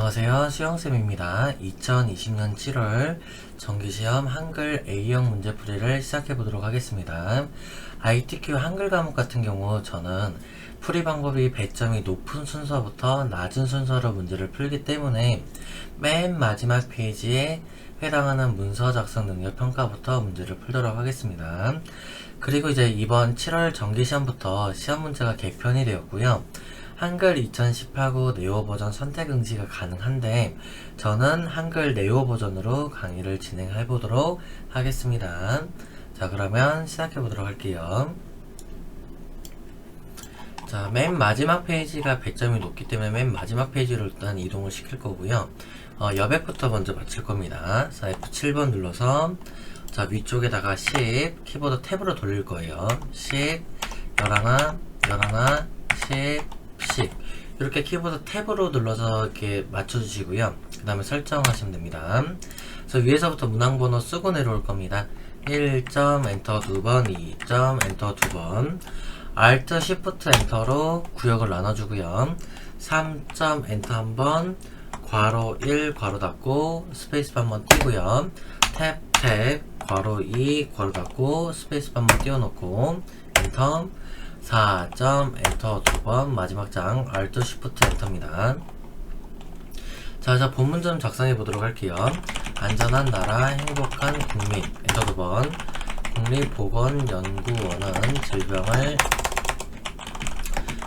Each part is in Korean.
안녕하세요. 수영쌤입니다. 2020년 7월 정기시험 한글 A형 문제풀이를 시작해 보도록 하겠습니다. ITQ 한글 과목 같은 경우 저는 풀이 방법이 배점이 높은 순서부터 낮은 순서로 문제를 풀기 때문에 맨 마지막 페이지에 해당하는 문서 작성 능력 평가부터 문제를 풀도록 하겠습니다. 그리고 이제 이번 7월 정기시험부터 시험 문제가 개편이 되었고요. 한글 2018구 네오 버전 선택 응시가 가능한데 저는 한글 네오 버전으로 강의를 진행해 보도록 하겠습니다. 자, 그러면 시작해 보도록 할게요. 자, 맨 마지막 페이지가 배점이 높기 때문에 맨 마지막 페이지로 일단 이동을 시킬 거고요. 여백부터 먼저 맞출 겁니다. 자, F7번 눌러서 자, 위쪽에다가 10 키보드 탭으로 돌릴 거예요. 10 11 10 10 이렇게 키보드 탭으로 눌러서 이렇게 맞춰주시고요. 그 다음에 설정하시면 됩니다. 그래서 위에서부터 문항번호 쓰고 내려올 겁니다. 1점 엔터 2번, 2점 엔터 2번, Alt Shift 엔터로 구역을 나눠주고요. 3점 엔터 한번, 괄호 1 괄호 닫고 스페이스바 한번 띄고요. 탭 괄호 2 괄호 닫고 스페이스바 한번 띄워놓고 엔터. 4점 엔터 2번 마지막 장 Alt Shift 엔터입니다. 자, 본문 좀 작성해 보도록 할게요. 안전한 나라 행복한 국민 엔터 2번. 국립보건연구원은 질병을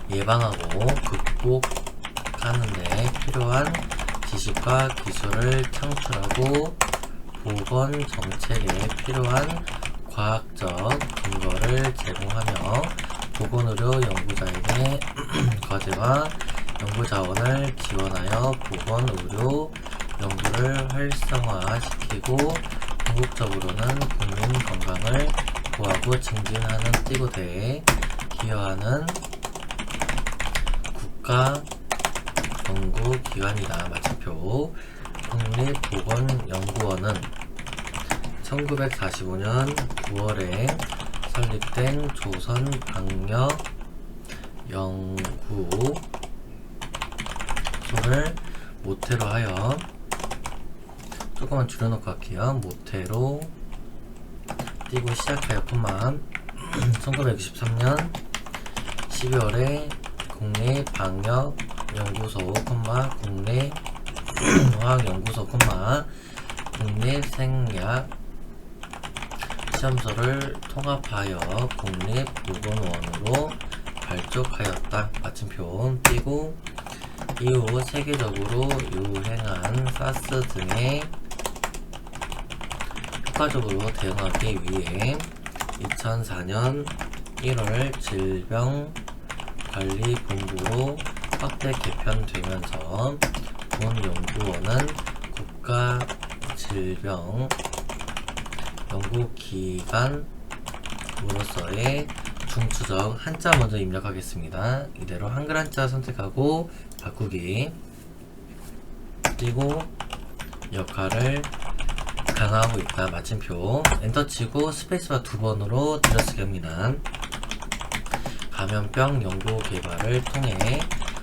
예방하고 극복하는 데 필요한 지식과 기술을 창출하고 보건 정책에 필요한 과학적 근거를 제공하며 보건의료 연구자에게 과제와 연구자원을 지원하여 보건의료 연구를 활성화시키고 궁극적으로는 국민 건강을 보호하고 증진하는 띠고대에 기여하는 국가연구기관이다. 마침표. 국립보건연구원은 1945년 9월에 설립된 조선 방역 연구소를 모태로 하여 조금만 줄여놓고 할게요. 모태로 띄고 시작하여 콤마 1963년 12월에 국립방역연구소 콤마 국립화학연구소 콤마 국립생약 시험소를 통합하여 국립보건원으로 발족하였다. 마침표 띄고 이후 세계적으로 유행한 사스 등에 효과적으로 대응하기 위해 2004년 1월 질병관리본부로 확대 개편되면서 본 연구원은 국가질병 연구기관으로서의 중추적 한자 먼저 입력하겠습니다. 이대로 한글 한자 선택하고 바꾸기 띄고 역할을 강화하고 있다. 마침표 엔터 치고 스페이스바 2번으로 들여쓰기 합니다. 감염병 연구 개발을 통해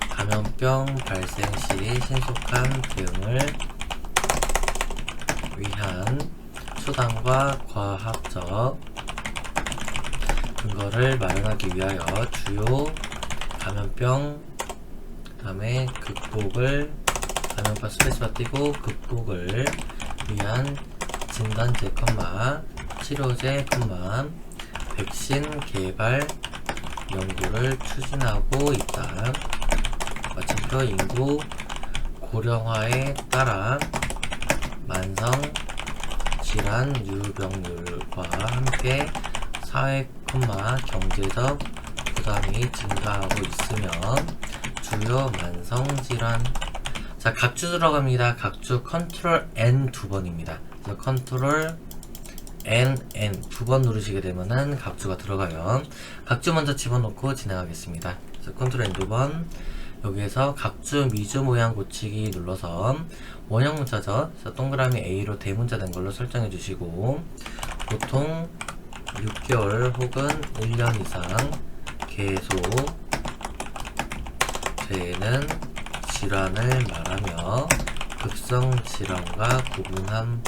감염병 발생 시 신속한 대응을 위한 수단과 과학적 근거를 마련하기 위하여 주요 감염병 다음에 극복을 감염병 스페이스바 띄고 극복을 위한 진단제 치료제 백신 개발 연구를 추진하고 있다. 마침표 인구 고령화에 따라 만성 질환 유병률과 함께 사회, 경제적 부담이 증가하고 있으며 주요 만성 질환. 자, 각주 들어갑니다. 각주 컨트롤 N 2번입니다. 컨트롤 N 2번 누르시게 되면은 각주가 들어가요. 각주 먼저 집어넣고 진행하겠습니다. 컨트롤 N 2번. 여기에서 각주 미주 모양 고치기 눌러서 원형 문자죠. 동그라미 A로 대문자 된 걸로 설정해 주시고 보통 6개월 혹은 1년 이상 계속 되는 질환을 말하며 극성 질환과 구분함.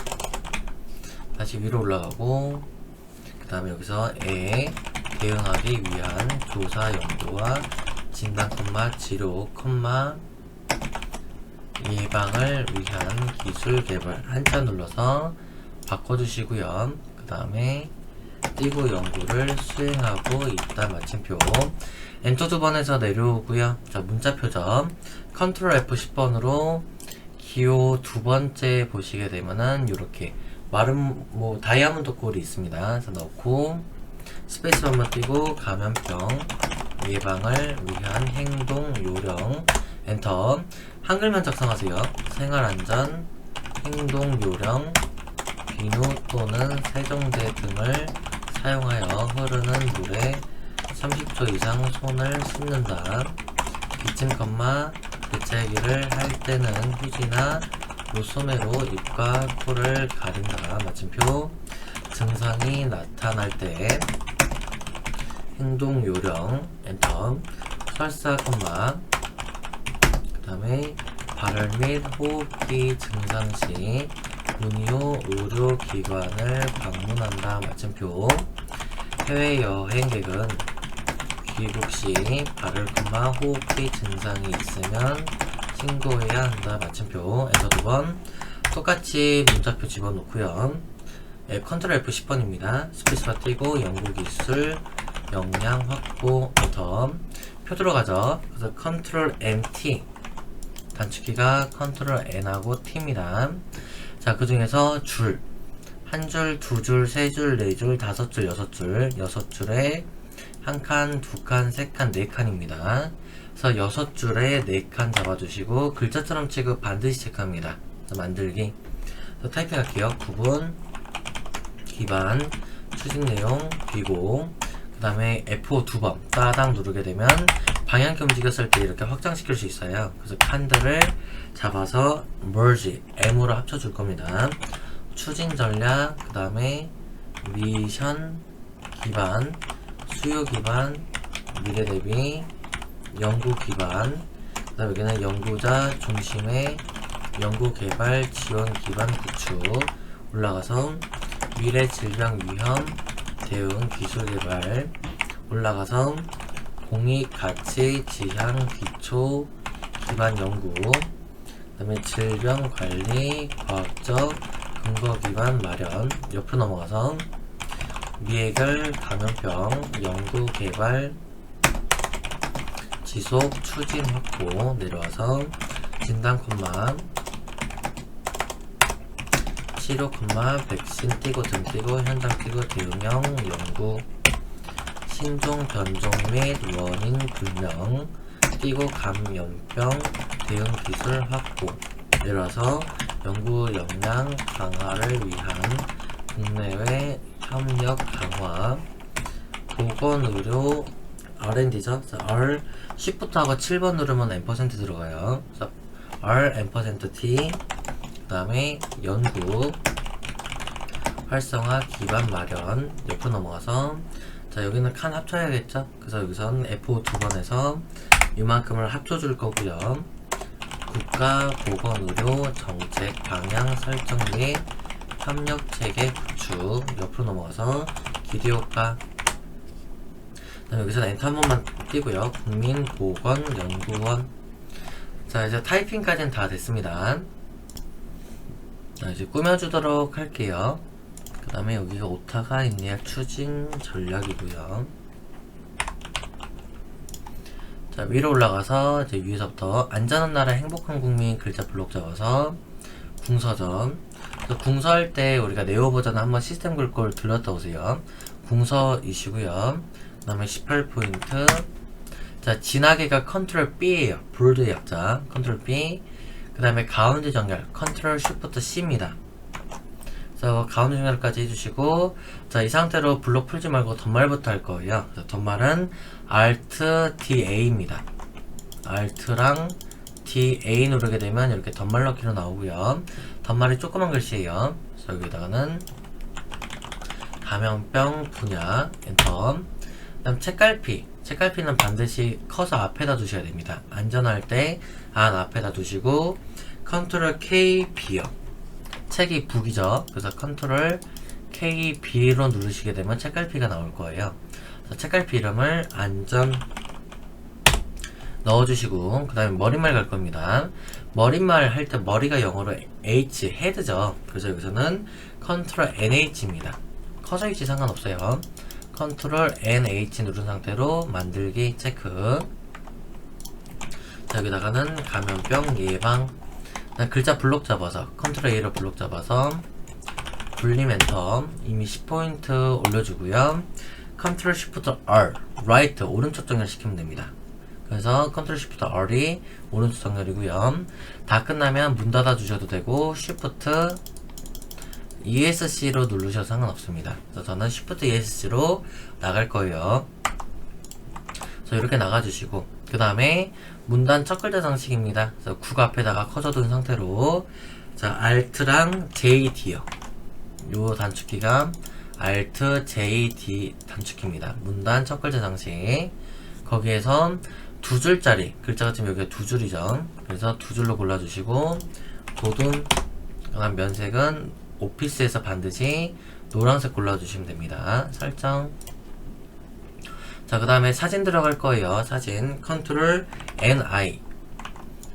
다시 위로 올라가고, 그 다음에 여기서 대응하기 위한 조사 연구와 진단, 치료, 예방을 위한 기술 개발. 한자 눌러서 바꿔주시고요. 그 다음에 띄고 연구를 수행하고 있다. 마침표. 엔터 2번에서 내려오고요. 자, 문자 표점. 컨트롤 F10번으로 기호 2번째 보시게 되면은 이렇게 마름 다이아몬드 꼴이 있습니다. 그래서 넣고 스페이스 한번 띄고 감염병 예방을 위한 행동 요령 엔터. 한글만 작성하세요. 생활안전 행동 요령 비누 또는 세정제 등을 사용하여 흐르는 물에 30초 이상 손을 씻는다. 기침, 재채기를 할 때는 휴지나 물소매로 입과 코를 가린다. 마침표. 증상이 나타날 때 행동 요령 엔터. 설사, 그 다음에 발열 및 호흡기 증상 시 문의 의료기관을 방문한다. 마침표. 해외여행객은 귀국 시 발열, 호흡기 증상이 있으면 신고해야 한다. 마침표. 엔터 2번. 똑같이 문자표 집어넣고요. 컨트롤 F10번입니다. 스페이스바 띄고 연구기술 역량 확보 엔터. 표 들어가죠. 그래서 컨트롤 MT 단축키가 컨트롤 N하고 T입니다. 자, 그 중에서 줄, 한 줄, 두 줄, 세 줄, 네 줄, 다섯 줄, 여섯 줄에 한 칸, 두 칸, 세 칸, 네 칸입니다. 그래서 여섯 줄에 네 칸 잡아주시고 글자처럼 취급 반드시 체크합니다. 만들기. 타이핑 할게요. 구분, 기반, 추진 내용, 비고. 그 다음에 F5 2번 따당 누르게 되면 방향키 움직였을 때 이렇게 확장시킬 수 있어요. 그래서 칸들을 잡아서 merge, M으로 합쳐줄 겁니다. 추진 전략, 그 다음에 미션 기반, 수요 기반, 미래 대비, 연구 기반, 그 다음에 여기는 연구자 중심의 연구 개발 지원 기반 구축. 올라가서 미래 질병 위험 대응 기술 개발. 올라가서 공익 가치 지향 기초 기반 연구. 그 다음에 질병 관리 과학적 근거 기반 마련. 옆으로 넘어가서 미해결 감염병 연구 개발 지속 추진 확보. 내려와서 진단, 치료, 백신 띄고 등 띄고 현장 띄고 대응형 연구. 신종 변종 및 원인 불명 띄고 감염병 대응 기술 확보. 내려와서 연구 역량 강화를 위한 국내외 협력 강화. 보건의료 R&D죠. R Shift하고 7번 누르면 N% 들어가요. 그래서 R N%T. 그 다음에 연구 활성화 기반 마련. 옆으로 넘어가서 자, 여기는 칸 합쳐야겠죠. 그래서 여기선 F5 2번에서 이만큼을 합쳐줄 거고요. 국가보건의료 정책 방향 설정 및 협력체계 구축. 옆으로 넘어가서 기대효과. 여기서 엔터 한 번만 띄고요. 국민보건연구원. 자, 이제 타이핑까지는 다 됐습니다. 자, 이제 꾸며주도록 할게요. 그 다음에 여기가 오타가 있네요. 추진 전략이고요. 자, 위로 올라가서 이제 위에서부터 안전한 나라 행복한 국민 글자 블록 적어서 궁서점. 궁서할 때 우리가 네오 버전 한번 시스템 글꼴 들렀다 오세요. 궁서이시고요. 그 다음에 18포인트. 자, 진하게가 컨트롤 B에요. 볼드 약자 컨트롤 B. 그 다음에 가운데 정렬 컨트롤 쉬프트 C입니다. 그래서 가운데 정렬까지 해주시고, 자, 이 상태로 블록 풀지 말고 덧말부터 할 거예요. 덧말은 Alt DA입니다. Alt랑 DA 누르게 되면 이렇게 덧말 넣기로 나오고요. 덧말이 조그만 글씨예요. 그래서 여기다가는 감염병 분야 엔터. 그 다음 책갈피는 반드시 커서 앞에다 두셔야 됩니다. 안전할 때 안 앞에다 두시고, 컨트롤 K B요. 책이 북이죠. 그래서 컨트롤 K B로 누르시게 되면 책갈피가 나올 거예요. 책갈피 이름을 안전 넣어주시고, 그 다음에 머릿말 갈 겁니다. 머릿말 할 때 머리가 영어로 H, 헤드죠. 그래서 여기서는 컨트롤 NH입니다. 커져 있지 상관없어요. 컨트롤 NH 누른 상태로 만들기 체크. 자, 여기다가는 감염병 예방. 글자 블록 잡아서 컨트롤 A로 블록 잡아서 굴림 엔터. 이미 10포인트 올려주고요. 컨트롤 시프트 R 라이트 오른쪽 정렬시키면 됩니다. 그래서 컨트롤 시프트 R이 오른쪽 정렬이고요. 다 끝나면 문 닫아 주셔도 되고 시프트 ESC로 누르셔도 상관없습니다. 그래서 저는 시프트 ESC로 나갈 거예요. 그래서 이렇게 나가주시고, 그 다음에 문단 첫 글자 장식입니다. 그래서 국 앞에다가 커져둔 상태로, 자, Alt랑 JD요. 요 단축키가 Alt JD 단축키입니다. 문단 첫 글자 장식. 거기에서 두 줄짜리 글자가 지금 여기가 두 줄이죠. 그래서 두 줄로 골라주시고, 도둠, 그 다음 면색은 오피스에서 반드시 노란색 골라주시면 됩니다. 설정. 자, 그 다음에 사진 들어갈 거예요. 사진 컨트롤 NI,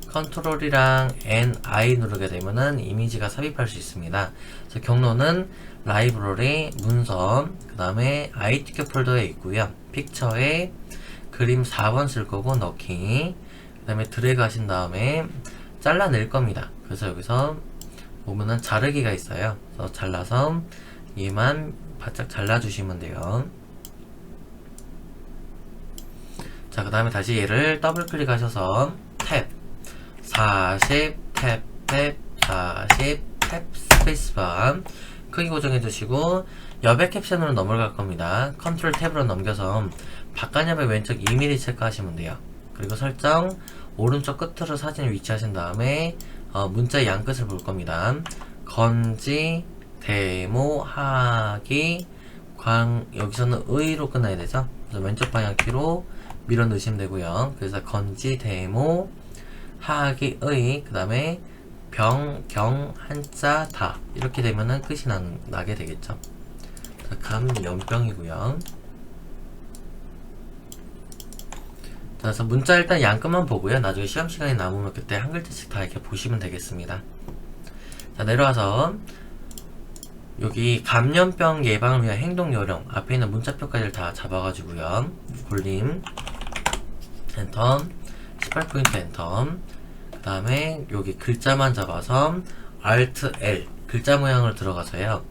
컨트롤이랑 NI 누르게 되면은 이미지가 삽입할 수 있습니다. 그래서 경로는 라이브러리, 문서, 그 다음에 ITQ 폴더에 있고요. 픽처에 그림 4번 쓸 거고 넣기, 그 다음에 드래그 하신 다음에 잘라낼 겁니다. 그래서 여기서 보면은 자르기가 있어요. 그래서 잘라서 얘만 바짝 잘라주시면 돼요. 자, 그 다음에 다시 얘를 더블 클릭하셔서 탭 40, 탭 40, 탭 스페이스바 크기 고정해 두시고, 여백 캡션으로 넘어갈 겁니다. 컨트롤 탭으로 넘겨서 바깥여백 왼쪽 2mm 체크하시면 돼요. 그리고 설정 오른쪽 끝으로 사진을 위치하신 다음에 문자의 양 끝을 볼 겁니다. 건지, 데모, 하기, 여기서는 의로 끝나야 되죠. 그래서 왼쪽 방향키로 밀어 넣으시면 되고요. 그래서 건지, 데모, 하기, 의, 그 다음에 병, 경, 한자, 다. 이렇게 되면은 끝이 나게 되겠죠. 감염병이고요. 자, 그래서 문자 일단 양끝만 보고요. 나중에 시험 시간이 남으면 그때 한 글자씩 다 이렇게 보시면 되겠습니다. 자, 내려와서 여기 감염병 예방을 위한 행동 요령 앞에 있는 문자표까지 다 잡아가지고요. 굴림 엔터, 18포인트 엔터. 그 다음에 여기 글자만 잡아서 Alt L 글자 모양을 들어가서요.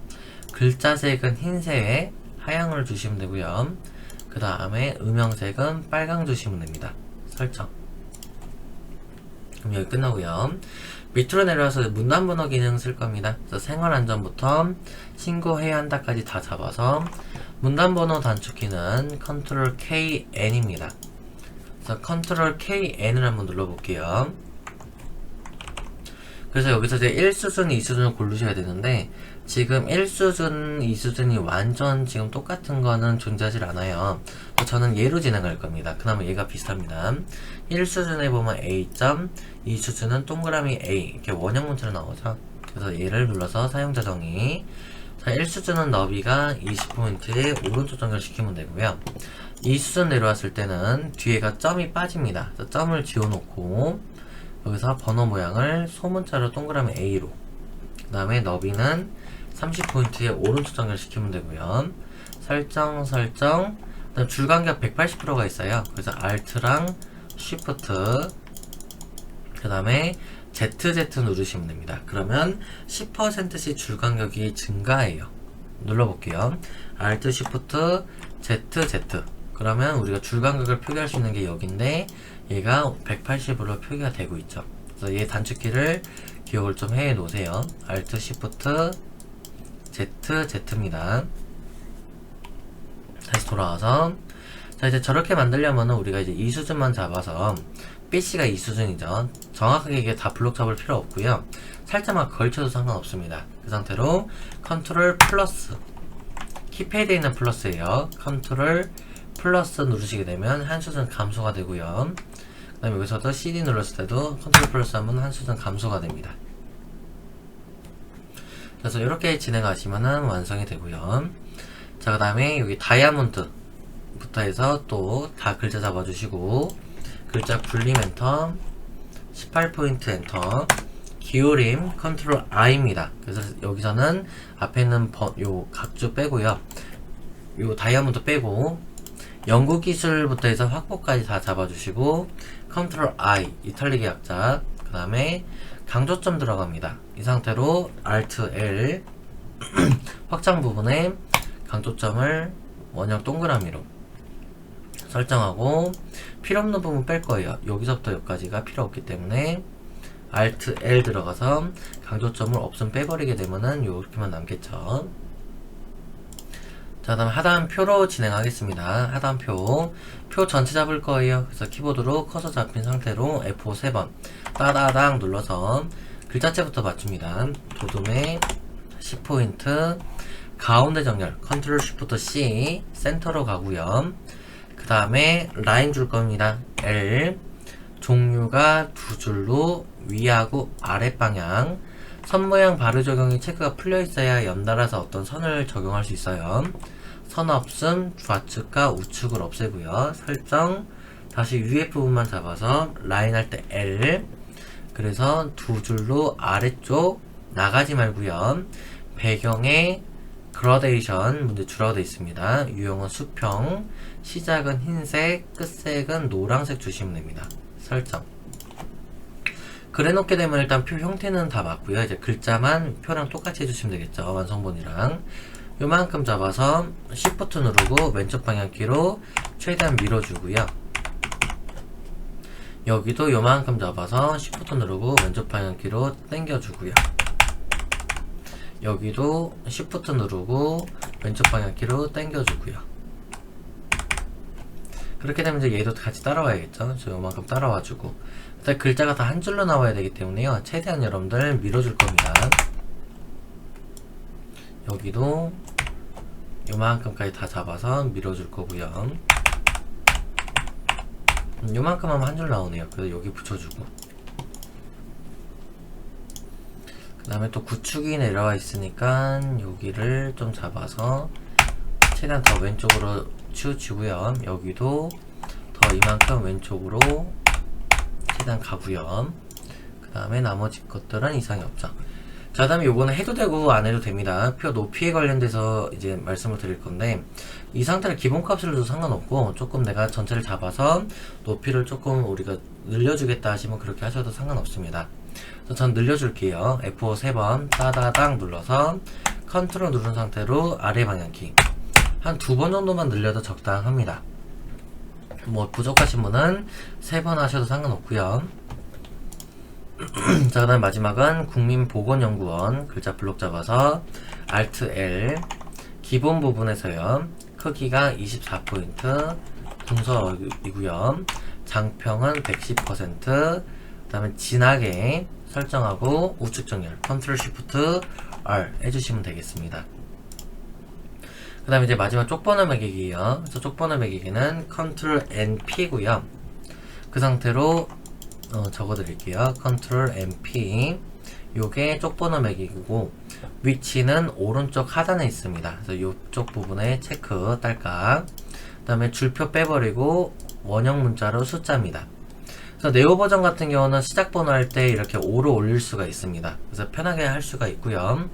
글자색은 흰색에 하향을 주시면 되고요. 그 다음에 음영색은 빨강 주시면 됩니다. 설정. 그럼 여기 끝나고요. 밑으로 내려와서 문단번호 기능 쓸 겁니다. 그래서 생활안전부터 신고해야 한다까지 다 잡아서 문단번호 단축키는 컨트롤 KN입니다. 그래서 컨트롤 KN을 한번 눌러볼게요. 그래서 여기서 이제 1수준, 2수준을 고르셔야 되는데, 지금 1수준, 2수준이 완전 지금 똑같은 거는 존재하지 않아요. 저는 얘로 진행할 겁니다. 그나마 얘가 비슷합니다. 1수준에 보면 A점, 2수준은 동그라미 A, 이렇게 원형 문자로 나오죠. 그래서 얘를 눌러서 사용자 정의. 자, 1수준은 너비가 20포인트에 오른쪽 정렬시키면 되고요. 2수준 내려왔을 때는 뒤에가 점이 빠집니다. 그래서 점을 지워놓고, 여기서 번호 모양을 소문자로 동그라미 A로, 그 다음에 너비는 30포인트에 오른쪽 정렬시키면 되고요. 설정, 그다음 줄간격 180%가 있어요. 그래서 Alt랑 Shift, 그 다음에 ZZ 누르시면 됩니다. 그러면 10%씩 줄간격이 증가해요. 눌러볼게요. Alt, Shift, ZZ. 그러면 우리가 줄간격을 표기할 수 있는 게 여기인데, 얘가 180으로 표기가 되고 있죠. 그래서 얘 단축키를 기억을 좀 해 놓으세요. Alt, Shift, ZZ입니다. 다시 돌아와서, 자, 이제 저렇게 만들려면은 우리가 이제 2수준만 잡아서, BC가 2수준이죠. 정확하게 이게 다 블록 잡을 필요 없고요. 살짝만 걸쳐도 상관없습니다. 그 상태로 컨트롤 플러스, 키패드에 있는 플러스예요. 컨트롤 플러스 누르시게 되면 한 수준 감소가 되고요. 다음에 여기서도 CD 눌렀을 때도 컨트롤 플러스 하면 한 수준 감소가 됩니다. 그래서 이렇게 진행하시면은 완성이 되고요. 자, 그 다음에 여기 다이아몬드부터 해서 또 다 글자 잡아주시고, 글자 굴림 엔터, 18포인트 엔터, 기울임 컨트롤 I입니다. 그래서 여기서는 앞에 있는 요 각주 빼고요. 요 다이아몬드 빼고, 연구 기술부터 해서 확보까지 다 잡아주시고, 컨트롤 I, 이탈릭의 약자, 그 다음에 강조점 들어갑니다. 이 상태로 Alt L, 확장 부분에 강조점을 원형 동그라미로 설정하고, 필요없는 부분 뺄 거예요. 여기서부터 여기까지가 필요 없기 때문에 Alt L 들어가서 강조점을 없음 빼버리게 되면은 요렇게만 남겠죠. 자, 다음 하단표로 진행하겠습니다. 하단표 전체 잡을 거예요. 그래서 키보드로 커서 잡힌 상태로 F5 3번 따다당 눌러서 글자체부터 맞춥니다. 도둠에 10포인트, 가운데 정렬 컨트롤 쉬프트 C, 센터로 가고요. 그 다음에 라인 줄 겁니다. L, 종류가 두 줄로 위하고 아랫방향, 선 모양 바로 적용이 체크가 풀려 있어야 연달아서 어떤 선을 적용할 수 있어요. 선 없음, 좌측과 우측을 없애고요. 설정, 다시 위에 부분만 잡아서 라인 할 때 L, 그래서 두 줄로 아래쪽 나가지 말고요. 배경에 그라데이션 문제 주라고 되어 있습니다. 유형은 수평, 시작은 흰색, 끝색은 노란색 주시면 됩니다. 설정. 그래 놓게 되면 일단 표 형태는 다 맞고요. 이제 글자만 표랑 똑같이 해주시면 되겠죠. 완성본이랑. 요만큼 잡아서 Shift 누르고 왼쪽 방향키로 최대한 밀어주고요. 여기도 요만큼 잡아서 Shift 누르고 왼쪽 방향키로 당겨주고요. 여기도 Shift 누르고 왼쪽 방향키로 당겨주고요. 그렇게 되면 이제 얘도 같이 따라와야겠죠. 저 요만큼 따라와주고. 일단 글자가 다 한 줄로 나와야 되기 때문에요. 최대한 여러분들 밀어줄 겁니다. 여기도 요만큼까지 다 잡아서 밀어줄 거고요. 요만큼 하면 한 줄 나오네요. 그래서 여기 붙여주고. 그 다음에 또 구축이 내려와 있으니까 여기를 좀 잡아서 최대한 더 왼쪽으로 치우치고요. 여기도 더 이만큼 왼쪽으로 최대한 가고요. 그 다음에 나머지 것들은 이상이 없죠. 자, 그 다음에 요거는 해도 되고 안 해도 됩니다. 표 높이에 관련돼서 이제 말씀을 드릴 건데, 이 상태를 기본값을 줘도 상관없고, 조금 내가 전체를 잡아서 높이를 조금 우리가 늘려주겠다 하시면 그렇게 하셔도 상관없습니다. 그래서 전 늘려줄게요. F5 3번 따다당 눌러서 컨트롤 누른 상태로 아래 방향키 한 2번 정도만 늘려도 적당합니다. 뭐 부족하신 분은 3번 하셔도 상관없고요. 자, 그 다음 마지막은 국민보건연구원 글자 블록 잡아서 Alt L, 기본 부분에서요 크기가 24포인트 궁서이고요. 장평은 110%, 그 다음에 진하게 설정하고 우측 정렬 컨트롤 쉬프트 R 해주시면 되겠습니다. 그 다음에 이제 마지막 쪽번호 매기기예요. 그래서 쪽번호 매기기는 컨트롤 NP고요. 그 상태로 적어 드릴게요. 컨트롤 NP. 요게 쪽번호 매기기고, 위치는 오른쪽 하단에 있습니다. 그래서 요쪽 부분에 체크 딸깍. 그 다음에 줄표 빼버리고 원형 문자로 숫자입니다. 그래서 네오 버전 같은 경우는 시작 번호 할 때 이렇게 5로 올릴 수가 있습니다. 그래서 편하게 할 수가 있고요.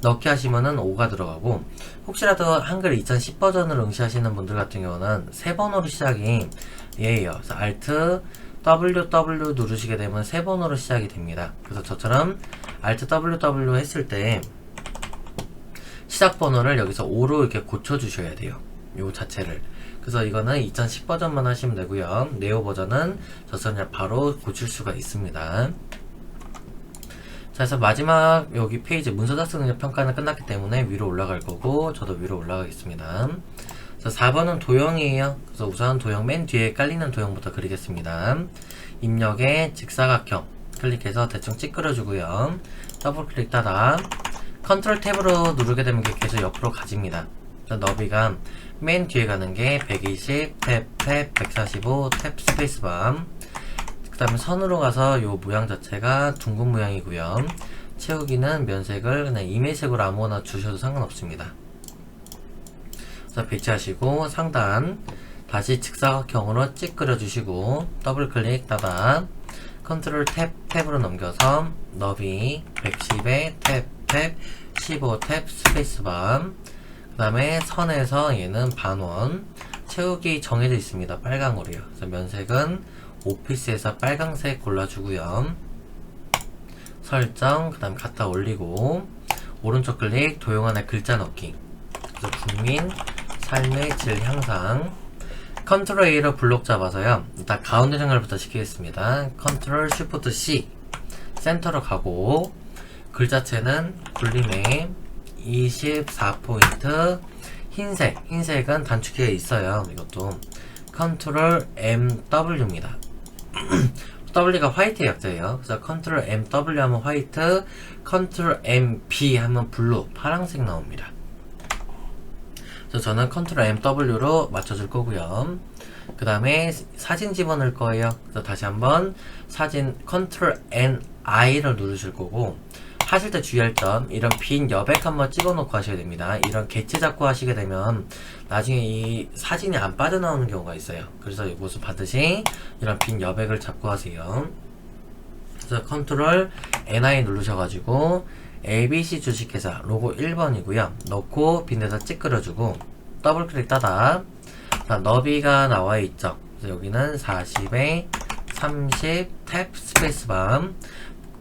넣기 하시면은 5가 들어가고, 혹시라도 한글 2010 버전을 응시하시는 분들 같은 경우는 3번으로 시작이 얘예요. 그래서 Alt WW 누르시게 되면 3번으로 시작이 됩니다. 그래서 저처럼 Alt WW 했을 때 시작 번호를 여기서 5로 이렇게 고쳐주셔야 돼요. 요 자체를. 그래서 이거는 2010 버전만 하시면 되고요. 네오 버전은 저처럼 바로 고칠 수가 있습니다. 자, 그래서 마지막 여기 페이지 문서 작성 능력 평가는 끝났기 때문에 위로 올라갈 거고, 저도 위로 올라가겠습니다. 자, 4번은 도형이에요. 그래서 우선 도형 맨 뒤에 깔리는 도형부터 그리겠습니다. 입력에 직사각형 클릭해서 대충 찌그러주고요. 더블 클릭 따다 컨트롤 탭으로 누르게 되면 계속 옆으로 가집니다. 너비가 맨 뒤에 가는 게 120, 탭, 145, 탭 스페이스바. 다음에 선으로 가서 요 모양 자체가 둥근 모양이고요. 채우기는 면색을 그냥 이메색으로 아무거나 주셔도 상관없습니다. 자, 배치하시고 상단 다시 직사각형으로 찍 그려주시고 더블 클릭 따다 컨트롤 탭으로 넘겨서 너비 110에 탭 15 탭 스페이스바 그 다음에 선에서 얘는 반원 채우기 정해져 있습니다. 빨강으로요. 그래서 면색은 오피스에서 빨강색 골라주고요. 설정 그 다음 갖다 올리고 오른쪽 클릭 도형안에 글자 넣기 그래서 국민 삶의 질 향상 컨트롤 A로 블록 잡아서요. 일단 가운데 정렬부터 시키겠습니다. 컨트롤 쉬프트 C 센터로 가고 글자체는 굴림에 24포인트 흰색은 단축키가 있어요. 이것도 컨트롤 MW입니다. W가 화이트의 약자예요. 그래서 컨트롤 MW 하면 화이트, 컨트롤 MB 하면 블루, 파란색 나옵니다. 그래서 저는 컨트롤 MW로 맞춰줄 거고요. 그 다음에 사진 집어넣을 거예요. 그래서 다시 한번 사진 컨트롤 NI를 누르실 거고 하실 때 주의할 점 이런 빈 여백 한번 찍어놓고 하셔야 됩니다. 이런 객체 잡고 하시게 되면 나중에 이 사진이 안 빠져나오는 경우가 있어요. 그래서 이것은 반드시 이런 빈 여백을 잡고 하세요. 그래서 컨트롤 NI 누르셔가지고 ABC 주식회사 로고 1번이고요. 넣고 빈 데서 찌끄러주고 더블 클릭 따다 자, 너비가 나와 있죠. 그래서 여기는 40에 30 탭 스페이스밤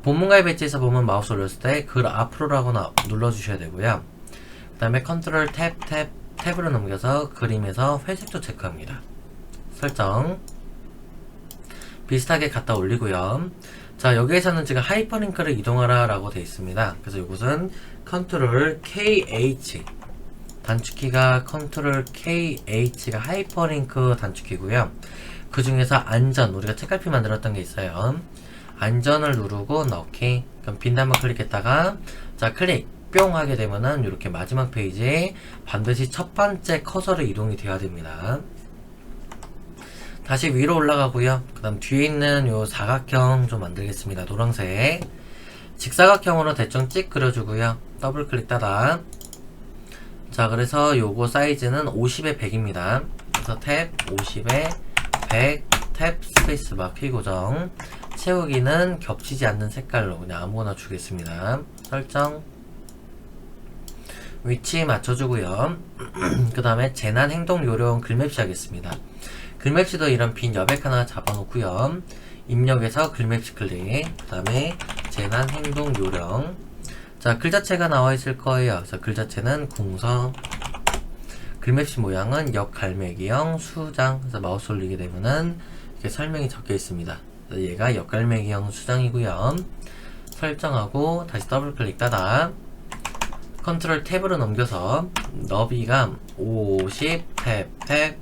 본문가의 배치에서 보면 마우스 올렸을 때 글 앞으로라고 눌러주셔야 되고요. 그 다음에 컨트롤 탭으로 넘겨서 그림에서 회색도 체크합니다. 설정 비슷하게 갖다 올리고요. 자, 여기에서는 지금 하이퍼링크를 이동하라 라고 되어 있습니다. 그래서 이것은 컨트롤 KH 단축키가 컨트롤 KH가 하이퍼링크 단축키고요. 그 중에서 안전 우리가 책갈피 만들었던 게 있어요. 안전을 누르고 넣기 그럼 빈 한번 클릭했다가 자 클릭 뿅 하게 되면은 이렇게 마지막 페이지에 반드시 첫 번째 커서로 이동이 돼야 됩니다. 다시 위로 올라가고요. 그 다음 뒤에 있는 요 사각형 좀 만들겠습니다. 노란색 직사각형으로 대충 찍 그려주고요. 더블 클릭 따다 자 그래서 요거 사이즈는 50에 100입니다. 그래서 탭 50에 100 탭 스페이스바 키 고정 채우기는 겹치지 않는 색깔로 그냥 아무거나 주겠습니다. 설정 위치 맞춰주고요. 그 다음에 재난 행동 요령 글맵시 하겠습니다. 글맵시도 이런 빈 여백 하나 잡아놓고요. 입력에서 글맵시 클릭 그 다음에 재난 행동 요령 자 글자체가 나와 있을 거예요. 그래서 글자체는 궁서 글맵시 모양은 역갈매기형 수장 그래서 마우스 올리게 되면은 이렇게 설명이 적혀 있습니다. 얘가 역갈매기형 수장이고요. 설정하고 다시 더블 클릭 따다 컨트롤 탭으로 넘겨서 너비가 50 탭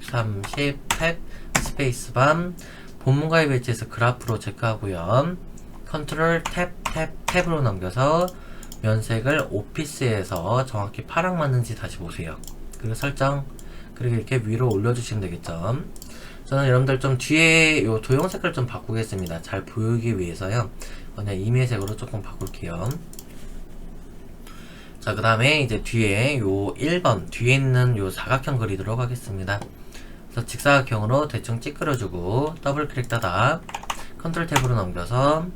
30 탭 스페이스밤 본문가의 배치에서 그래프로 체크하고요. 컨트롤 탭으로 넘겨서 면색을 오피스에서 정확히 파랑 맞는지 다시 보세요. 그리고 설정 그리고 이렇게 위로 올려주시면 되겠죠. 저는 여러분들 좀 뒤에 요 도형 색깔 좀 바꾸겠습니다. 잘 보이기 위해서요. 그냥 이미색으로 조금 바꿀게요. 자, 그 다음에 이제 뒤에 요 1번 뒤에 있는 요 사각형 그리도록 하겠습니다. 그래서 직사각형으로 대충 찌끄러주고 더블 클릭 따다 컨트롤 탭으로 넘겨서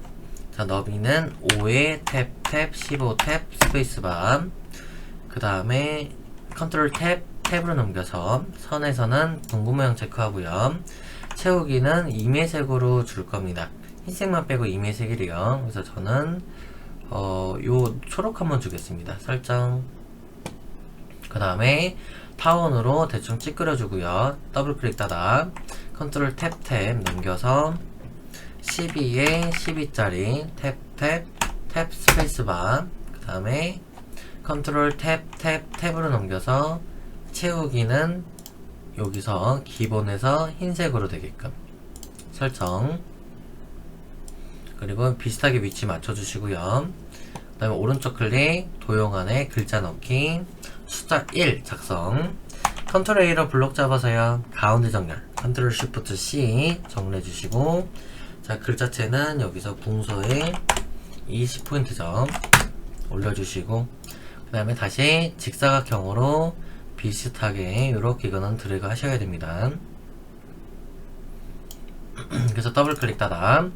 자 너비는 5에 탭 15 탭 스페이스바 그 다음에 컨트롤 탭으로 넘겨서 선에서는 둥근 모양 체크하고요. 채우기는 임의색으로 줄 겁니다. 흰색만 빼고 임의색이래요. 그래서 저는 요 초록 한번 주겠습니다. 설정 그 다음에 타원으로 대충 찌끄려주고요. 더블 클릭 따다 컨트롤 탭 넘겨서 12에 12짜리 탭 스페이스바 그 다음에 컨트롤 탭으로 넘겨서 채우기는 여기서 기본에서 흰색으로 되게끔 설정 그리고 비슷하게 위치 맞춰주시고요. 그 다음에 오른쪽 클릭 도형 안에 글자 넣기 숫자 1 작성 컨트롤 A로 블록 잡아서요. 가운데 정렬 컨트롤 쉬프트 C 정리해주시고 자 자, 글자체는 여기서 궁서에 20포인트점 올려주시고, 그 다음에 다시 직사각형으로 비슷하게 이렇게 이거는 드래그 하셔야 됩니다. 그래서 더블 클릭 닫아.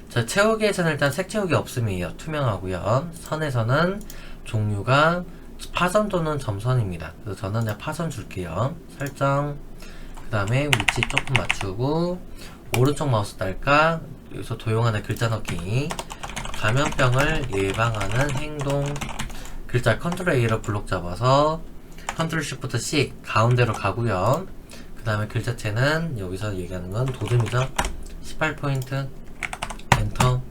자, 채우기에서는 일단 색 채우기 없음이에요. 투명하고요. 선에서는 종류가 파선 또는 점선입니다. 그래서 저는 그냥 파선 줄게요. 설정. 그 다음에 위치 조금 맞추고, 오른쪽 마우스 딸까, 여기서 도용하는 글자 넣기, 감염병을 예방하는 행동, 글자 컨트롤 A로 블록 잡아서 컨트롤 Shift C 가운데로 가고요. 그 다음에 글자체는 여기서 얘기하는 건 도듬이죠. 18포인트 엔터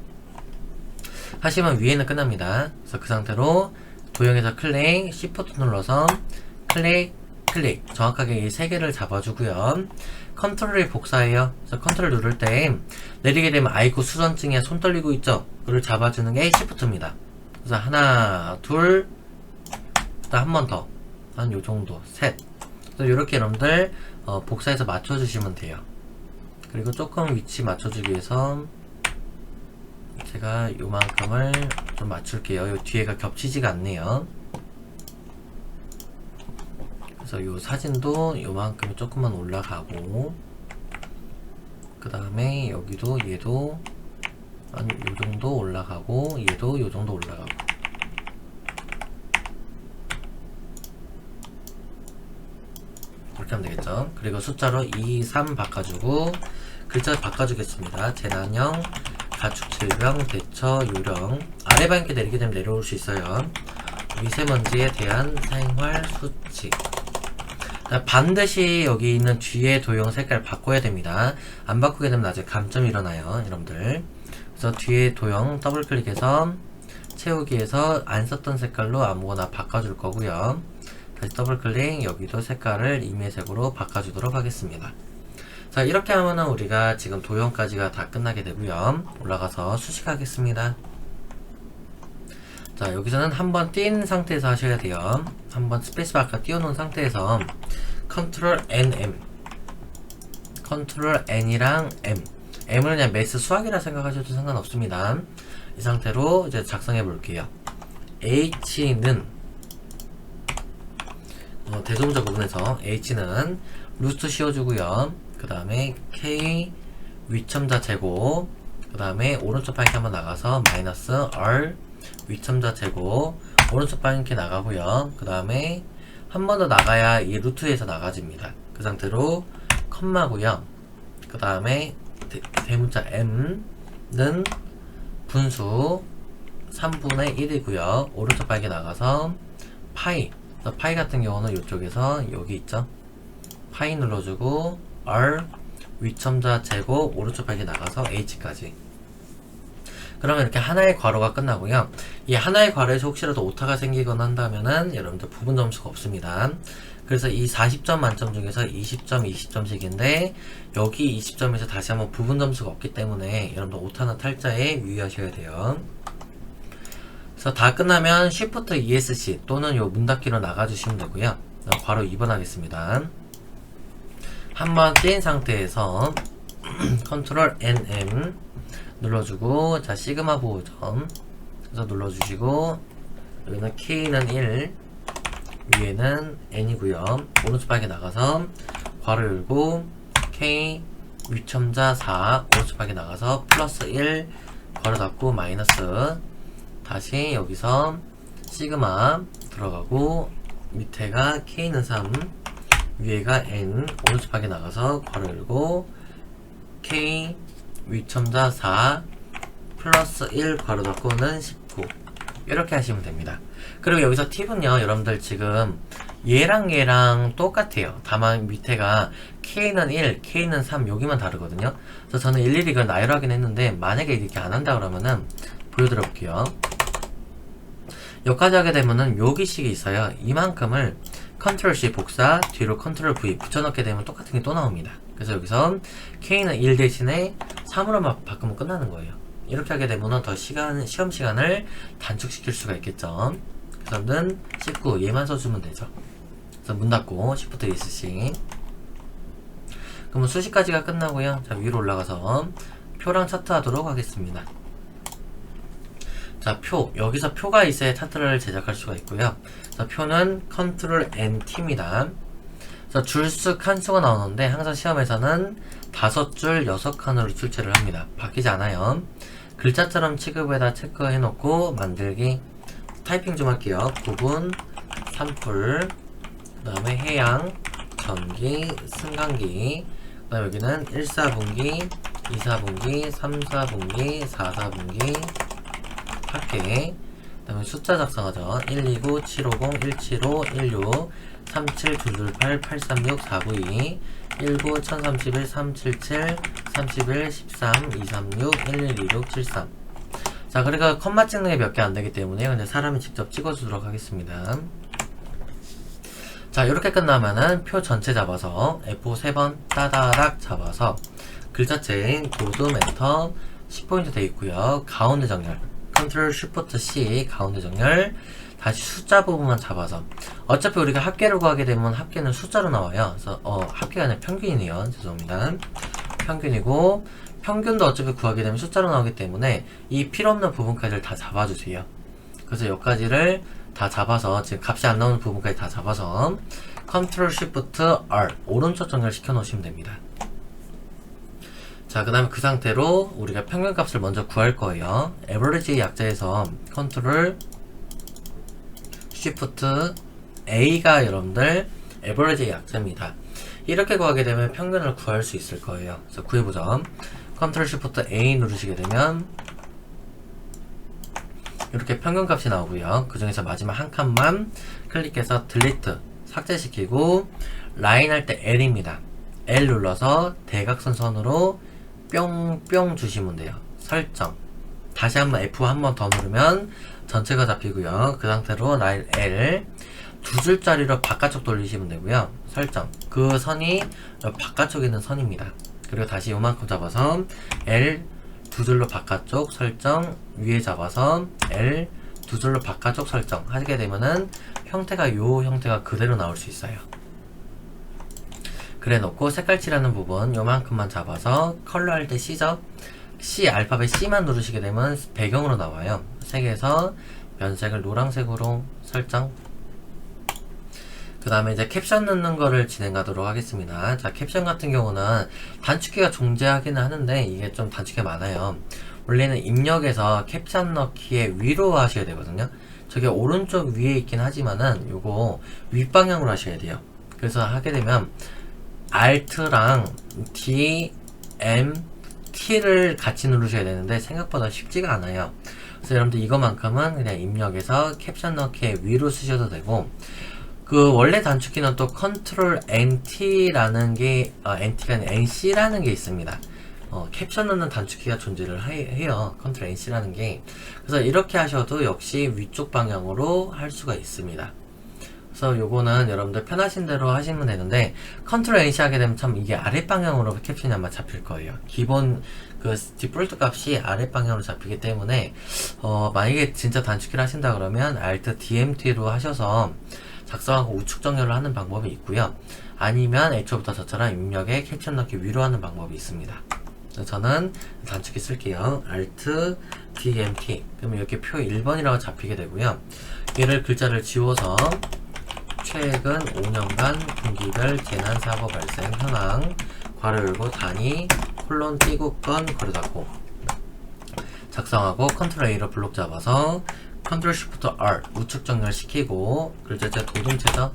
하시면 위에는 끝납니다. 그래서 그 상태로 도형에서 클릭, Shift 눌러서 클릭, 클릭 정확하게 이 세 개를 잡아주고요. 컨트롤이 복사해요. 그래서 컨트롤 누를 때 내리게 되면 아이고 수전증에 손 떨리고 있죠? 그걸 잡아주는 게 Shift입니다. 그래서 하나, 둘, 한 번 더, 한 요정도, 셋. 그래서 이렇게 여러분들 복사해서 맞춰주시면 돼요. 그리고 조금 위치 맞춰주기 위해서 제가 요만큼을 좀 맞출게요. 요 뒤에가 겹치지가 않네요. 그래서 요 사진도 요만큼이 조금만 올라가고, 그 다음에 여기도 얘도 한 요정도 올라가고, 얘도 요정도 올라가고. 이렇게 하면 되겠죠. 그리고 숫자로 2, 3 바꿔주고, 글자 바꿔주겠습니다. 재난형, 가축질병, 대처, 요령. 아래 방향 내리게 되면 내려올 수 있어요. 미세먼지에 대한 생활 수칙. 반드시 여기 있는 뒤에 도형 색깔 바꿔야 됩니다. 안 바꾸게 되면 나중에 감점이 일어나요, 여러분들. 그래서 뒤에 도형 더블 클릭해서 채우기에서 안 썼던 색깔로 아무거나 바꿔줄 거고요. 다시 더블 클릭, 여기도 색깔을 임의색으로 바꿔주도록 하겠습니다. 자, 이렇게 하면은 우리가 지금 도형까지가 다 끝나게 되고요. 올라가서 수식하겠습니다. 자, 여기서는 한번 띈 상태에서 하셔야 돼요. 한번 스페이스바 아까 띄워놓은 상태에서 컨트롤 NM, 컨트롤 N이랑 M, M을 그냥 매스 수학이라 생각하셔도 상관없습니다. 이 상태로 이제 작성해 볼게요. H는 대소문자 구분해서 H는 루트 씌워주고요. 그 다음에 K 위첨자 제곱, 그 다음에 오른쪽 방향 한번 나가서 마이너스 R 위첨자 제곱, 오른쪽 방향 이렇게 나가고요. 그 다음에 한 번 더 나가야 이 루트에서 나가집니다. 그 상태로 컴마고요. 그 다음에 대문자 M는 분수 3분의 1이고요. 오른쪽 방향에 나가서 파이, 파이 같은 경우는 이쪽에서 여기 있죠. 파이 눌러주고 R 위첨자 제곱, 오른쪽 방향에 나가서 H까지. 그러면 이렇게 하나의 괄호가 끝나고요. 이 하나의 괄호에서 혹시라도 오타가 생기거나 한다면은 여러분들 부분 점수가 없습니다. 그래서 이 40점 만점 중에서 20점, 20점씩인데 여기 20점에서 다시 한번 부분 점수가 없기 때문에 여러분들 오타나 탈자에 유의하셔야 돼요. 그래서 다 끝나면 Shift ESC 또는 요 문 닫기로 나가주시면 되고요. 괄호 2번 하겠습니다. 한번 뗀 상태에서 컨트롤 NM 눌러주고, 자, 시그마 보호점 그래서 눌러주시고, 여기는 K는 1, 위에는 N이고요. 오른쪽 방향에 나가서 괄호 열고 K 위첨자 4, 오른쪽 방향에 나가서 플러스 1 괄호 닫고 마이너스, 다시 여기서 시그마 들어가고, 밑에가 K는 3, 위에가 N, 오른쪽 방향에 나가서 괄호 열고 K 위첨자 4 플러스 1 괄호 닫고는 19, 이렇게 하시면 됩니다. 그리고 여기서 팁은요, 여러분들 지금 얘랑 똑같아요. 다만 밑에가 K는 1, K는 3 여기만 다르거든요. 그래서 저는 일일이 이걸 나열하긴 했는데 만약에 이렇게 안 한다 그러면은 보여드려 볼게요. 여기까지 하게 되면은 여기식이 있어요. 이만큼을 컨트롤 C 복사, 뒤로 컨트롤 V 붙여넣게 되면 똑같은 게 또 나옵니다. 그래서 여기서 K는 1 대신에 3으로 바꾸면 끝나는 거예요. 이렇게 하게 되면 더 시험 시간을 단축시킬 수가 있겠죠. 그래서 19 얘만 써주면 되죠. 그래서 문 닫고 Shift ESC. 그러면 수식까지가 끝나고요. 자, 위로 올라가서 표랑 차트 하도록 하겠습니다. 자, 표. 여기서 표가 있어야 차트를 제작할 수가 있고요. 자, 표는 컨트롤 NT입니다. 자, 줄수 칸수가 나오는데 항상 시험에서는 5줄 6칸으로 출제를 합니다. 바뀌지 않아요. 글자처럼 취급에다 체크해 놓고 만들기. 타이핑 좀 할게요. 구분, 산풀, 그 다음에 해양, 전기, 승강기, 그 다음에 여기는 1사분기, 2사분기, 3사분기, 4사분기, 합계, 그 다음에 숫자 작성하죠. 129, 750, 175, 16, 37, 228, 836, 492, 19, 1031, 377, 31, 13, 236, 1126, 73. 자, 그러니까 컴마 찍는 게 몇 개 안 되기 때문에 근데 사람이 직접 찍어주도록 하겠습니다. 자, 이렇게 끝나면은 표 전체 잡아서 F5 3번 따다닥 잡아서 글자체인 도둠 엔터 10포인트 되어 있고요. 가운데 정렬 컨트롤 쉬프트 C 가운데 정렬 다시 숫자 부분만 잡아서 어차피 우리가 합계를 구하게 되면 합계는 숫자로 나와요. 그래서 합계가 아니라 평균이네요. 죄송합니다. 평균이고 평균도 어차피 구하게 되면 숫자로 나오기 때문에 이 필요없는 부분까지를 다 잡아주세요. 그래서 여기까지를 다 잡아서 지금 값이 안 나오는 부분까지 다 잡아서 컨트롤 쉬프트 R 오른쪽 정렬 시켜 놓으시면 됩니다. 자, 그 다음에 그 상태로 우리가 평균값을 먼저 구할 거예요. 에버리지 약자에서 컨트롤 쉬프트 A가 여러분들 에버리지 약자입니다. 이렇게 구하게 되면 평균을 구할 수 있을 거예요. 그래서 구해보죠. 컨트롤 쉬프트 A 누르시게 되면 이렇게 평균값이 나오고요. 그 중에서 마지막 한 칸만 클릭해서 딜리트 삭제시키고 라인 할 때 L입니다. L 눌러서 대각선 선으로 뿅뿅 주시면 돼요. 설정. 다시 한번 F 한 번 더 누르면 전체가 잡히고요. 그 상태로 라인 L 두 줄짜리로 바깥쪽 돌리시면 되고요. 설정. 그 선이 바깥쪽에 있는 선입니다. 그리고 다시 요만큼 잡아서 L 두 줄로 바깥쪽 설정 위에 잡아서 L 두 줄로 바깥쪽 설정 하게 되면은 형태가 요 형태가 그대로 나올 수 있어요. 그래 놓고 색깔 칠하는 부분 요만큼만 잡아서 컬러 할 때 C죠. C 알파벳 C만 누르시게 되면 배경으로 나와요. 색에서 변색을 노란색으로 설정. 그 다음에 이제 캡션 넣는 거를 진행하도록 하겠습니다. 자, 캡션 같은 경우는 단축키가 존재하기는 하는데 이게 좀 단축키가 많아요. 원래는 입력에서 캡션 넣기에 위로 하셔야 되거든요. 저게 오른쪽 위에 있긴 하지만은 요거 윗방향으로 하셔야 돼요. 그래서 하게 되면 Alt랑 D, M, T를 같이 누르셔야 되는데 생각보다 쉽지가 않아요. 그래서 여러분들 이거만큼은 그냥 입력에서 캡션 넣기에 위로 쓰셔도 되고 그 원래 단축키는 또 컨트롤 NT라는 게 NT가 아니라 NC라는 게 있습니다. 캡션 넣는 단축키가 존재를 해요. 컨트롤 NC라는 게. 그래서 이렇게 하셔도 역시 위쪽 방향으로 할 수가 있습니다. 그래서 요거는 여러분들 편하신 대로 하시면 되는데 컨트롤 NC 하게 되면 참 이게 아랫방향으로 캡션이 아마 잡힐 거예요. 기본 그 디폴트 값이 아랫방향으로 잡히기 때문에 만약에 진짜 단축키를 하신다 그러면 Alt DMT로 하셔서 작성하고 우측 정렬을 하는 방법이 있고요. 아니면 애초부터 저처럼 입력에 캡션 넣기 위로 하는 방법이 있습니다. 그래서 저는 단축키 쓸게요. Alt DMT 그러면 이렇게 표 1번이라고 잡히게 되고요. 얘를 글자를 지워서 최근 5년간 분기별 재난사고 발생 현황 괄호 열고 단위 콜론 띄고 건 괄호 닫고 작성하고 컨트롤 A로 블록 잡아서 컨트롤 쉬프트 R 우측 정렬 시키고 글자체 도둠체죠.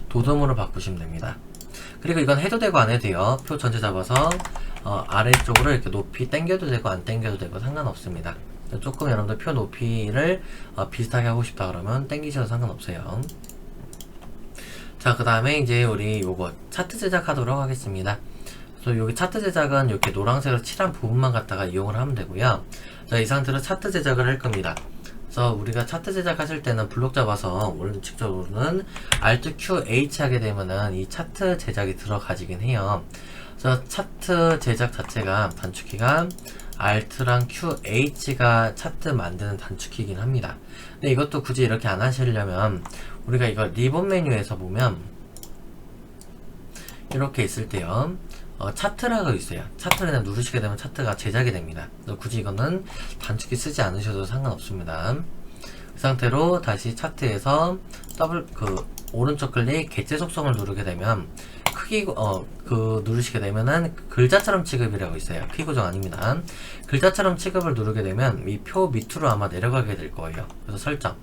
도둠으로 바꾸시면 됩니다. 그리고 이건 해도 되고 안 해도 돼요. 표 전체 잡아서 아래쪽으로 이렇게 높이 당겨도 되고 안 당겨도 되고 상관없습니다. 조금 여러분들 표 높이를 비슷하게 하고 싶다 그러면 당기셔도 상관없어요. 자, 그 다음에 이제 우리 요거 차트 제작하도록 하겠습니다. 그래서 여기 차트 제작은 이렇게 노란색으로 칠한 부분만 갖다가 이용을 하면 되고요. 자, 이 상태로 차트 제작을 할 겁니다. 그래서 우리가 차트 제작하실 때는 블록 잡아서 원칙적으로는 Alt Q H 하게 되면은 이 차트 제작이 들어가지긴 해요. 그래서 차트 제작 자체가 단축키가 Alt랑 Q H가 차트 만드는 단축키이긴 합니다. 근데 이것도 굳이 이렇게 안 하시려면 우리가 이거 리본 메뉴에서 보면 이렇게 있을 때요. 차트라고 있어요. 차트를 그냥 누르시게 되면 차트가 제작이 됩니다. 그래서 굳이 이거는 단축키 쓰지 않으셔도 상관없습니다. 그 상태로 다시 차트에서 오른쪽 클릭 객체 속성을 누르게 되면 크기 누르시게 되면은 글자처럼 취급이라고 있어요. 크기 고정 아닙니다. 글자처럼 취급을 누르게 되면 이 표 밑으로 아마 내려가게 될 거예요. 그래서 설정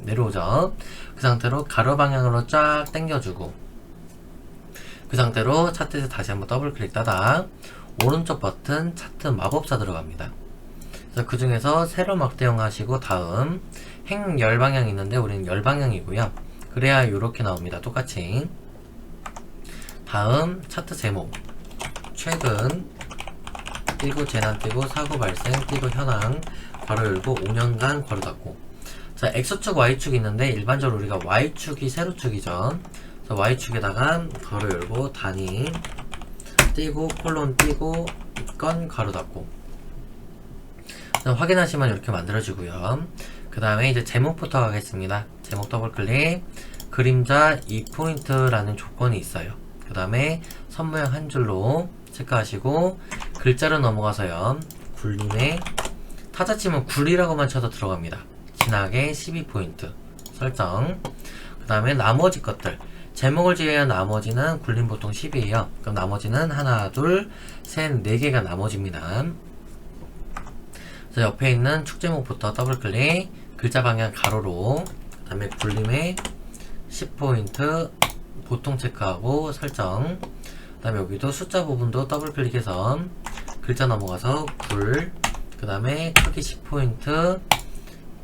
내려오죠. 그 상태로 가로 방향으로 쫙 당겨주고 그 상태로 차트에서 다시 한번 더블 클릭 따다 오른쪽 버튼 차트 마법사 들어갑니다. 그래서 그 중에서 세로 막대형 하시고 다음 행 열방향이 있는데 우리는 열방향이고요. 그래야 이렇게 나옵니다. 똑같이. 다음 차트 제목 최근 띄고 재난 띄고 사고 발생 띄고 현황 괄호 열고 5년간 괄호 닫고. 자, X축 Y축이 있는데 일반적으로 우리가 Y축이 세로축이죠. 그래서 Y축에다가 괄호 열고 단위 띄고 콜론 띄고 건 괄호 닫고. 확인하시면 이렇게 만들어지고요. 그 다음에 이제 제목부터 가겠습니다. 제목 더블 클릭 그림자 2포인트라는 조건이 있어요. 그 다음에 선모양 한 줄로 체크하시고 글자로 넘어가서요. 굴림에 타자 치면 굴이라고만 쳐도 들어갑니다. 진하게 12포인트 설정. 그 다음에 나머지 것들 제목을 제외한 나머지는 굴림 보통 10이에요. 그럼 나머지는 하나, 둘, 셋, 4개가 나머지입니다. 그래서 옆에 있는 축 제목부터 더블 클릭 글자 방향 가로로 그 다음에 굴림에 10포인트 보통 체크하고 설정. 그 다음에 여기도 숫자 부분도 더블 클릭해서 글자 넘어가서 굴 그 다음에 크기 10포인트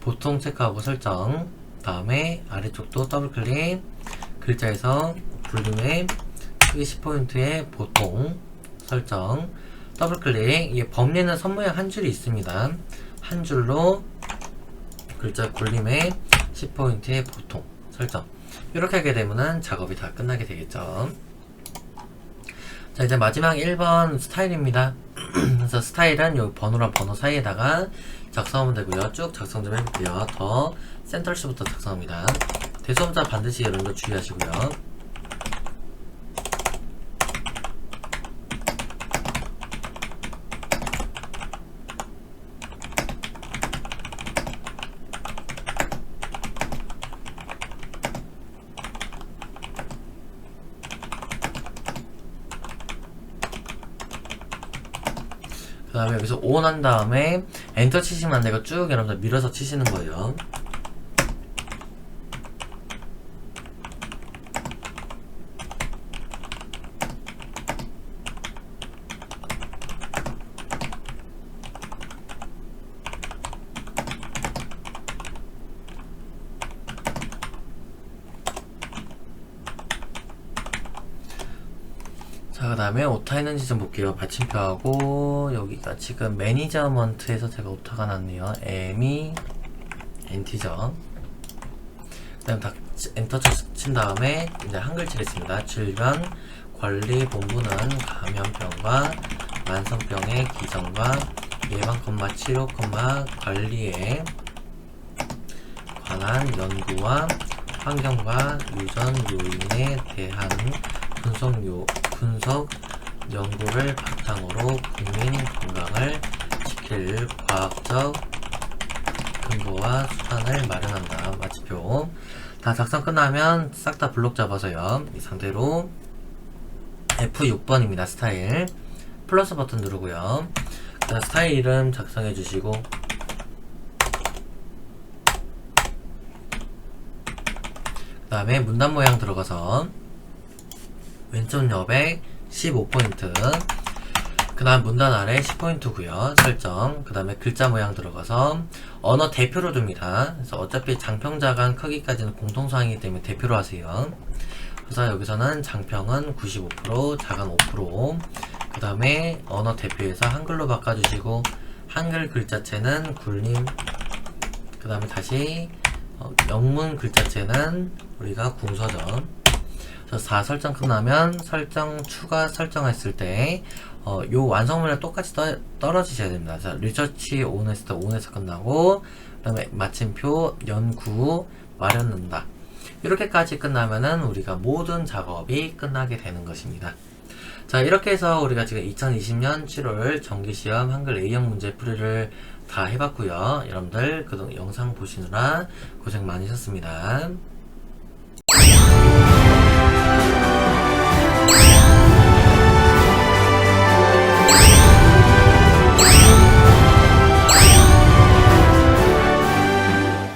보통 체크하고 설정. 다음에 아래쪽도 더블 클릭 글자에서 굴림에 크기 10포인트의 보통 설정. 더블 클릭 이게 범례는 선모양 한 줄이 있습니다. 한 줄로 글자 굴림에 10포인트의 보통 설정. 이렇게 하게 되면은 작업이 다 끝나게 되겠죠. 자, 이제 마지막 1번 스타일입니다. 그래서 스타일은 요 번호랑 번호 사이에다가 작성하면 되고요. 쭉 작성 좀 해볼게요. 더 센터시부터 작성합니다. 대소문자 반드시 이런 거 주의하시고요. 그 다음에 여기서 ON 한 다음에 엔터 치시면 안 되고 쭉 여러분들 밀어서 치시는 거예요. 자, 그 다음에 오타 있는지 좀 볼게요. 받침표하고 여기가 지금 매니저먼트에서 제가 오타가 났네요. M이 엔티저. 그 다음 엔터 친 다음에 이제 한글 치겠습니다. 질병관리본부는 감염병과 만성병의 기전과 예방, 치료, 관리에 관한 연구와 환경과 유전 요인에 대한 분석 연구를 바탕으로 국민 건강을 지킬 과학적 근거와 수단을 마련한다. 마침표. 다 작성 끝나면 싹 다 블록 잡아서요. 이 상태로 F6번입니다. 스타일 플러스 버튼 누르고요. 스타일 이름 작성해 주시고 그 다음에 문단 모양 들어가서 왼쪽 여백 15포인트 그 다음 문단 아래 10포인트고요 설정. 그 다음에 글자 모양 들어가서 언어 대표로 둡니다. 그래서 어차피 장평자간 크기까지는 공통사항이기 때문에 대표로 하세요. 그래서 여기서는 장평은 95% 자간 5%. 그 다음에 언어 대표에서 한글로 바꿔주시고 한글 글자체는 굴림. 그 다음에 다시 영문 글자체는 우리가 궁서점. 4 설정 끝나면 설정 추가 설정했을 때 요 완성물이랑 똑같이 떨어지셔야 됩니다. 자, 리서치 온했을 때 온에서 끝나고 그 다음에 마침표 연구 마련한다. 이렇게까지 끝나면은 우리가 모든 작업이 끝나게 되는 것입니다. 자, 자, 이렇게 해서 우리가 지금 2020년 7월 정기시험 한글 A형 문제 풀이를 다 해봤고요. 여러분들 그동안 영상 보시느라 고생 많으셨습니다.